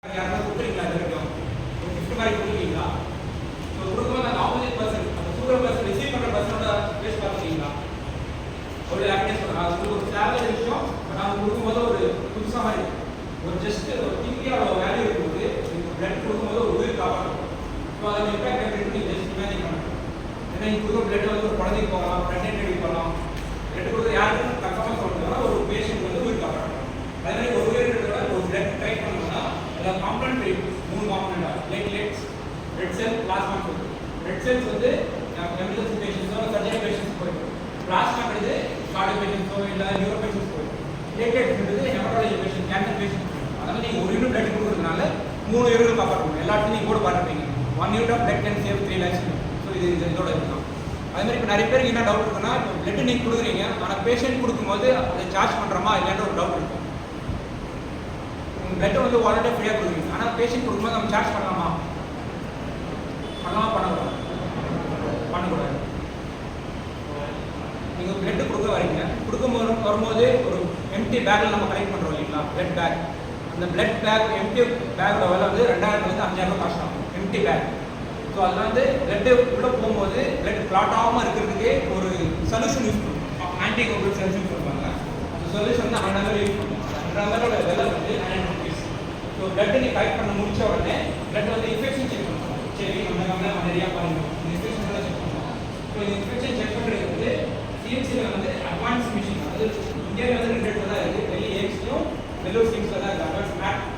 யாராவது கொடுக்குறீங்களா இது வரைக்கும் ஒரு கிஃப்ட் மாதிரி கொடுக்குறீங்களா? ஸோ கொடுக்கும்போது அந்த ஆப்போசிட் பர்சன் அந்த கொடுக்குற பர்சன் ரிசீவ் பண்ணுற பர்சனோட ஃபேஸ் பார்த்துருக்கீங்களா? ஒரு ஹாப்பினஸ் பண்ணுறாங்க. அது ஒரு தேவையான விஷயம். பட் அவங்க கொடுக்கும்போது ஒரு புதுசாக மாதிரி ஒரு ஜஸ்ட் ஒரு திங்கியோட வேல்யூ இருக்கும்போது பிளட் கொடுக்கும்போது ஒரு உயிர் காப்பாற்றும். ஸோ அதோட இம்பாக்ட் எப்படி இருக்கு நீங்கள் ஜஸ்ட் இமேஜின் பண்ணணும். ஏன்னா நீங்கள் கொடுக்குற பிளட் வந்து ஒரு குழந்தைக்கு போகலாம், ப்ரெக்னென்ட் லேடி போகலாம். பிளட் கொடுக்குற யாருக்கும் தக்கமாக சொல்லுறதுனா ஒரு பேஷண்ட் வந்து உயிர் காப்பாற்றணும். அதே மாதிரி ஒரு உயிரிழந்தோட ஒரு பிளட் ட்ரை பண்ணணும்னா அதில் காம்பனன்ட் இருக்கு. 3 காம்பனன்ட் பிளேட்லெட்ஸ், ரெட் செல், பிளாஸ்மா செல். ரெட் செல்ஸ் வந்து எமர்ஜென்சி பேஷண்ட்ஸோ சர்ஜரி பேஷண்ட்ஸ் போயிடும். பிளாஸ்மாங்கிறது கார்டியோ பேஷண்ட்ஸோ இல்லை நியூரோ பேஷண்ட்ஸ் போயிடும். பிளேட்லெட்ஸ்ன்றது ஹெமடாலஜி பேஷண்ட், கேன்சர் பேஷண்ட். அதனால நீங்கள் ஒரு யூனிட் பிளட் கொடுக்குறதுனால 3 யூனிட் காப்பாற்றணும். எல்லாத்தையும் நீங்கள் கூட பார்த்துருப்பீங்க. 1 unit of blood can save 3 lakhs. So இது இதோட இருக்கலாம். அதே மாதிரி இப்போ நிறைய பேருக்கு என்ன டவுட் இருக்குன்னா, இப்போ பிளட் நீங்கள் கொடுக்குறீங்க, ஆனால் பேஷண்ட் கொடுக்கும்போது அதை சார்ஜ் பண்ணுறோமா இல்லைன்ற ஒரு டவுட் இருக்கும். பிளட் வந்து வாலண்டியர் ஃப்ரீயாக கொடுக்குறீங்க, ஆனால் பேஷண்ட் கொடுக்கும்போது நம்ம சார்ஜ் பண்ணலாமா? பண்ணக்கூடாது. நீங்கள் பிளட் கொடுக்க வரீங்க, வரும்போது ஒரு எம்டி பேக்கில் நம்ம கலெக்ட் பண்ணுறோம் இல்லைங்களா, பிளட் பேக். அந்த பிளட் பேக் எம்டி பேக்கோட விலை வந்து 2000 5000 காஸ்ட் ஆகும், எம்டி பேக். ஸோ அதில் வந்து பிளட்டு உள்ளே போகும்போது பிளட் கிளாட் ஆகாமல் இருக்கிறதுக்கே ஒரு சொல்யூஷன் யூஸ் பண்ணுவோம். ஆன்டி கோகுலன்ட் சொல்யூஷன் சொல்லுவாங்க. அந்த சொல்யூஷன் வந்து 100 யூஸ் பண்ணுவோம். 100 விலை வந்து 900 rupees. ஸோ பிளட் நீங்கள் கலெக்ட் பண்ண முடிச்ச உடனே பிளட் வந்து இன்ஃபெக்ஷன் செக் பண்ணுவோம். சரி நம்ம மலேரியா பண்ணுவோம், இந்த இன்ஃபெக்ஷன் செக் பண்ணுவோம். ஸோ இந்த இன்ஃபெக்ஷன் செக் பண்ணுறது வந்து சிஎம்சியில் வந்து அட்வான்ஸ் மிஷின், அதாவது இந்தியாவில் வந்து 2 இடத்துல தான் இருக்குது. டெல்லி ஏஎம்ஸ்லையும் வெல்லூர் சிம்ஸில் தான் இருக்குது. அட்வான்ஸ்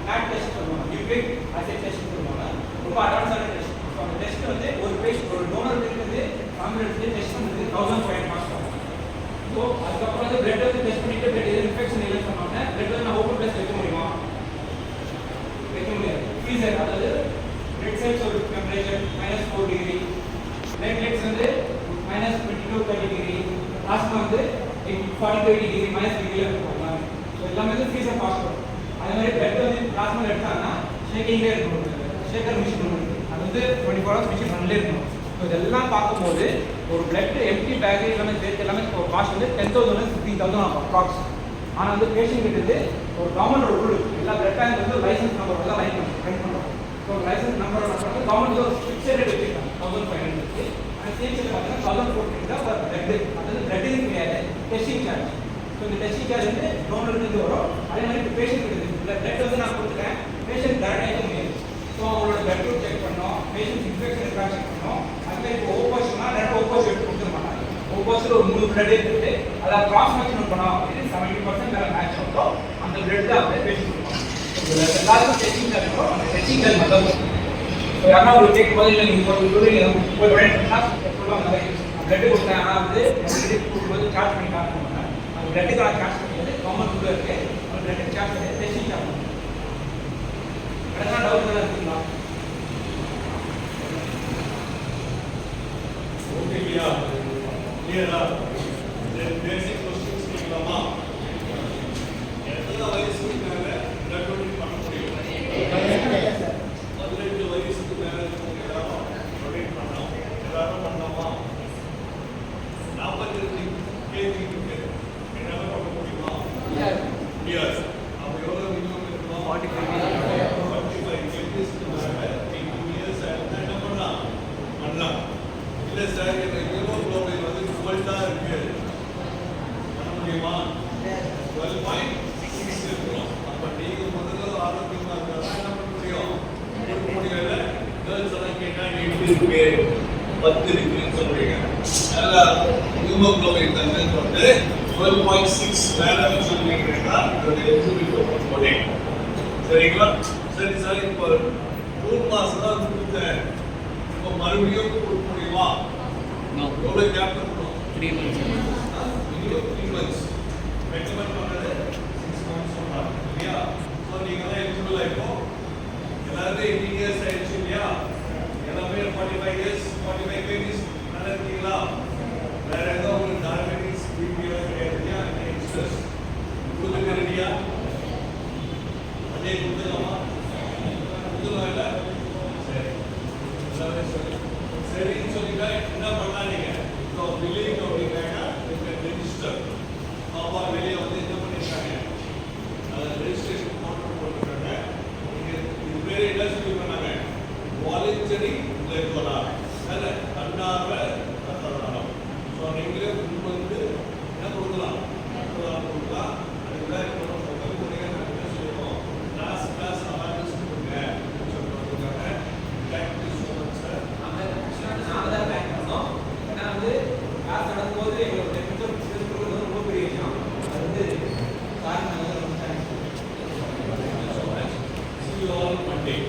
மேட் டெஸ்ட் சொல்லுவாங்க, நியூக்ளிக் ஆசிட் டெஸ்ட் சொல்லுவாங்க. ரொம்ப அட்வான்ஸான டெஸ்ட். ஸோ அந்த டெஸ்ட் வந்து ஒரு பேஷண்ட் ஒரு டோனர் இருக்குது ஆம்புலன்ஸ்லேயே டெஸ்ட் பண்ணுறது 1500 காஸ்ட் ஆகும். ஸோ அதுக்கப்புறம் வந்து பிளட் வந்து டெஸ்ட் பண்ணிட்டு பிளட் எதுவும் இன்ஃபெக்ஷன் இல்லைன்னு சொன்னோன்னே பிளட் வந்து நான் ஓப்பன் பிளஸ் வைக்க முடியுமா? வைக்க முடியாது. ஃப்ரீசர், அதாவது ரெட் செல்ஸ் ஒரு டெம்பரேச்சர் -4 டிகிரி, பிளேட்லெட்ஸ் வந்து -22 30 டிகிரி, பிளாஸ்மா வந்து 45 டிகிரி -டிகிரியில் இருக்கும். ஸோ எல்லாமே வந்து ஃப்ரீசர் காஸ்ட் வரும். அதே மாதிரி பிளட் வந்து பிளாஸ்மா எடுத்தாங்கன்னா ஷேக்கிங்லேயே இருக்கணும், ஷேக்கர் மிஷின் ஒன்று இருக்குது. அது வந்து 24 hours மிஷின் ரன்லேயே இருக்கணும். ஸோ இதெல்லாம் பார்க்கும்போது ஒரு பிளட் எம்டி பேக் எல்லாமே சேர்த்து எல்லாமே காஸ்ட் வந்து 10,000 15,000 ஆகும் அப்ராக்ஸ். ஆனால் வந்து பேஷண்ட் கிட்டது ஒரு கவர்மெண்ட் ரூல் இருக்குது. எல்லா பிளட் பேங்க் வந்து லைசன்ஸ் நம்பர் தான் ரன் பண்ணுறோம். ஸோ லைசன்ஸ் நம்பர் வந்து கவர்மெண்ட் ஒரு ஃபிக்ஸட் ரேட் வச்சுருக்காங்க 1500. ஆனால் சிஎம்சியில் பார்த்தீங்கன்னா 1440 தான் ஒரு பிளட், அதாவது பிளட்டுக்கு கிடையாது, டெஸ்டிங் சார்ஜ். ஸோ இந்த டெஸ்டிங் சார்ஜ் வந்து கவர்மெண்ட்லேருந்து வரும். அதே மாதிரி பேஷண்ட் கிட்டது பிளட் வந்து நான் கொடுத்துட்டேன், பேஷண்ட் டேரக்டாக முடியாது. ஸோ அவங்களோட பிளட் குரூப் செக் பண்ணோம், பேஷண்ட் இன்ஃபெக்ஷன் இருக்கா செக் பண்ணோம். அதுமாதிரி இப்போ ஓப்போஸ்னா ரெண்டு ஓப்போஸ் எடுத்து கொடுத்துட மாட்டாங்க. ஓப்போஸில் ஒரு 3 பிளட் எடுத்துட்டு அதை கிராஸ் மேட்ச் பண்ணோம் அப்படின்னு 70% மேலே மேட்ச் ஆகும். அந்த பிளட் தான் அப்படியே பேஷண்ட் கொடுப்போம். எல்லாருக்கும் டெஸ்டிங் சார்ஜ் இருக்கும். அந்த டெஸ்டிங் சார்ஜ் மட்டும் ஸோ யாரா ஒரு கேட்கும் போது இல்லை நீங்கள் போய் சொல்லுவாங்க பிளட்டு கொடுத்தேன், ஆனால் வந்து கொடுக்கும்போது சார்ஜ் பண்ணி காசு பண்ணுவாங்க. அந்த பிளட்டுக்கான சார்ஜ் பண்ணியது கவர்மெண்ட் உள்ள இருக்கு. அந்த பிளட்டுக்கு சார்ஜ் பண்ணி டெஸ்டிங் சார்ஜ் பண்ணுவாங்க. எதனா டவுட் தான் இருக்குங்களா? ஓகேங்களா? கிளியரா? பேசிக் क्वेश्चंस கேட்கலாமா? எத்தனை வயசுக்கு மேல பிளட் டொனேட் பண்ண முடியும்? 18 வயசுக்கு மேல எல்லாரும் டொனேட் பண்ணலாம். எல்லாரும் பண்ணலாமா? 42 கேஜிக்கு என்னால பண்ண முடியுமா? முடியாது. அப்ப எவ்வளவு மினிமம் இருக்குமா? 45 கேஜிஸ்க்கு மேல 18 இயர்ஸ் ஆயிருந்தா என்ன பண்ணலாம்? பண்ணலாம். இல்லை சார் எனக்கு ஹீமோகுளோபின் வந்து 12 தான் இருக்கு, பண்ண முடியுமா? 12.6 இருக்கணும். அப்போ நீங்கள் முதல்ல ஆரோக்கியமாக இருக்கிறதா என்ன பண்ண முடியும்? கொடுக்க முடியல. கேர்ள்ஸ் எல்லாம் கேட்டால் 8 இருக்கு 10 இருக்குன்னு சொல்றீங்க. நல்லா ஹீமோகுளோபின் கண்டென்ட் வந்து 12.6 வேலை சொல்றீங்கன்னா இதோட எலிஜிபிலிட்டி சரிங்களா? சரி சார், இப்போ 2 மாதம் தான் கொடுத்தேன், இப்போ மறுபடியும் கொடுக்க முடியுமா? எவ்வளோ கேப் இருக்கணும்? 3 months. Minimum 3 months. ரெக்கமெண்ட் பண்ணுறது 6 months சொன்னாங்க இல்லையா? ஸோ நீங்கள் தான் எலிஜிபிள் ஆகிப்போம். எல்லாருமே 18 இயர்ஸ் ஆயிடுச்சு இல்லையா? எல்லாமே 45 இயர்ஸ் 45 கேஜிஸ் நல்லா இருக்கீங்களா? வேற ஏதோ உங்களுக்கு டயபெட்டிஸ் பிபிஎல்லாம் கிடையாது இல்லையா? யங்ஸ்டர்ஸ் கொடுத்துக்க ரெடியா? அதே கொடுத்துக்கலாமா? கொடுத்துக்கலாம் இல்லை? சரி, எல்லாமே சரி சரின்னு சொல்லிட்டா என்ன பண்ணலாம்? நீங்கள் ஸோ வில்லேஜ் அப்படின்னாக்கா ரெஜிஸ்டர் பாப்பா வெளியே வந்து என்ன பண்ணியிருக்காங்க, அதை ரெஜிஸ்ட்ரேஷன் போட்டுருக்காங்க. நீங்கள் செடி உங்களுக்கு வரலாம் அதில் தன்னார்வ ரத்த தானம். ஸோ நீங்களே முன் வந்து என்ன கொடுக்கலாம், ரத்த தானம் கொடுக்கலாம். அதுக்கு கிளாஸ் அவேர்னஸ் கொடுங்க சொல்றதுக்காக தேங்க்யூ ஸோ மச் சார். நாங்கள் தான் பேக் பண்ணோம். ஏன்னா வந்து கிளாஸ் நடக்கும்போது எங்களோட டெக்னிக்கல் ரொம்ப பெரிய விஷயம். அது வந்து காரணம் ரொம்ப thanks. So much. See you all Monday.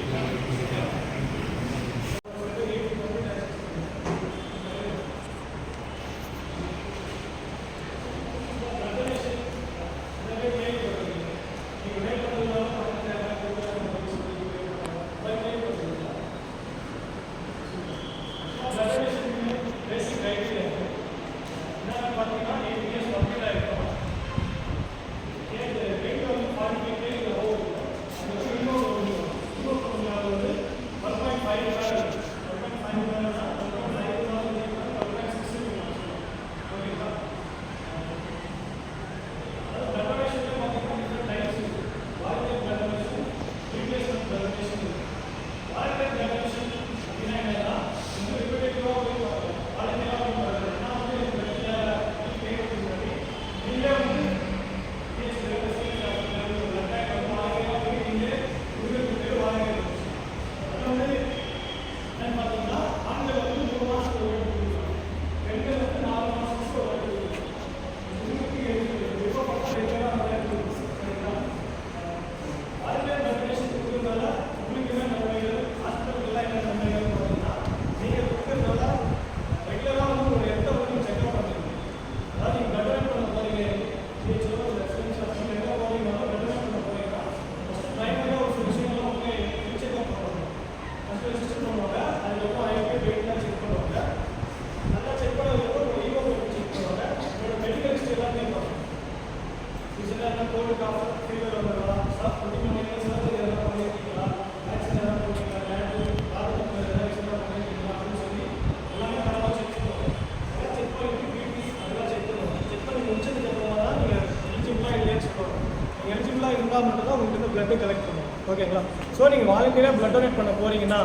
Blood collect பண்ணுவோம். ஓகேங்களா? ஸோ நீங்கள் வாலண்டியராக பிளட் டொனேட் பண்ண போகிறீங்கன்னா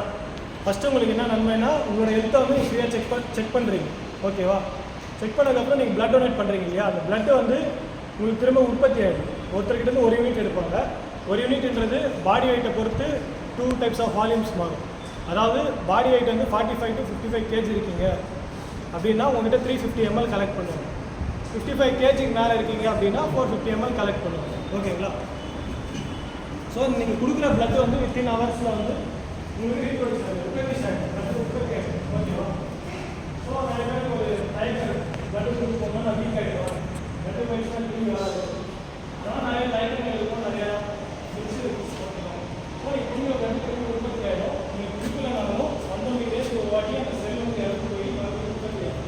ஃபஸ்ட்டு உங்களுக்கு என்ன நன்மைனா உங்களோட ஹெல்த்தை வந்து நீங்கள் ஃப்ரீயாக செக் பண்ணுறீங்க. ஓகேவா? செக் பண்ணதுக்கப்புறம் நீங்கள் பிளட் டொனேட் பண்ணுறீங்க இல்லையா, அந்த பிளட்டு வந்து உங்களுக்கு திரும்ப உற்பத்தி ஆகிடும். ஒருத்தர்கிட்ட ஒரு யூனிட் எடுப்பாங்க. ஒரு யூனிட்ன்றது பாடி வெயிட்டை பொறுத்து 2 டைப்ஸ் ஆஃப் வால்யூம்ஸ் மாறும். அதாவது பாடி வெயிட் வந்து 45 to 55 kg இருக்கீங்க அப்படின்னா உங்கள்கிட்ட 350 ml கலெக்ட் பண்ணுவாங்க. 55 kg மேலே இருக்கீங்க அப்படின்னா 450 ml கலெக்ட் பண்ணுவாங்க. ஓகேங்களா? ஸோ நீங்கள் கொடுக்குற பிளட் வந்து வித்தின் ஹவர்ஸில் வந்து உங்களுக்கு ரீப்ரொடியூஸ் ஆகும், உற்பத்தி ஆகும், பிளட் உற்பத்தி ஆகும். ஓகேவா? ஸோ நிறைய பேருக்கு ஒரு டைம் பிளட் கொடுப்போம்னா நான் வீக் ஆகிடுவேன், பிளட் போயிடுச்சுன்னா திரும்பி வராது. அதனால் நிறைய டைமிங் இருக்கும், நிறையா மிக்ஸ் இருக்கும். ஓகேவா? ஸோ நீங்கள் பிளட் திரும்பி உற்பத்தி ஆகிடும். நீங்கள் கொடுக்கலனாலும் 19 days ஒரு வாட்டி அந்த செல் வந்து இறந்து போய் மறுபடியும் உற்பத்தி ஆகும்.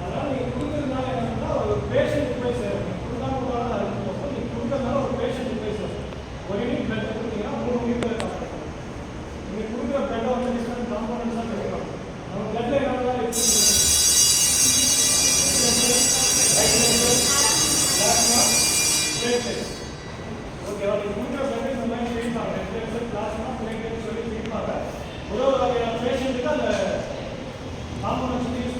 அதனால் நீங்கள் கொடுக்குறதுனால என்னன்னா ஒரு பேஷண்ட் போய் சேரும். கொடுக்காம அறுத்து போகும். நீங்கள் கொடுக்கறதுனால ஒரு பேஷண்ட் போய் சேரும். ஒரு யூனிட் பிளட் கொடுத்தீங்கன்னா 3 யூனிட் காப்பாற்றும். நீங்கள் கொடுக்குற பிளட்டை வந்து டிஃப்ரெண்ட் காம்பனன்ட்ஸாக கிடைக்கும். நம்ம பிளட்டில் என்ன ஓகேவா? நீங்கள் கொடுக்குற பிளட் இந்த மாதிரி பிரிப்பாங்க. பிளாஸ்மா பிளேட்லெட் சொல்லி பிரிப்பாங்க. ஒரு வகையான பேஷண்ட்டுக்கு அந்த காம்பனன்ஸ் யூஸ்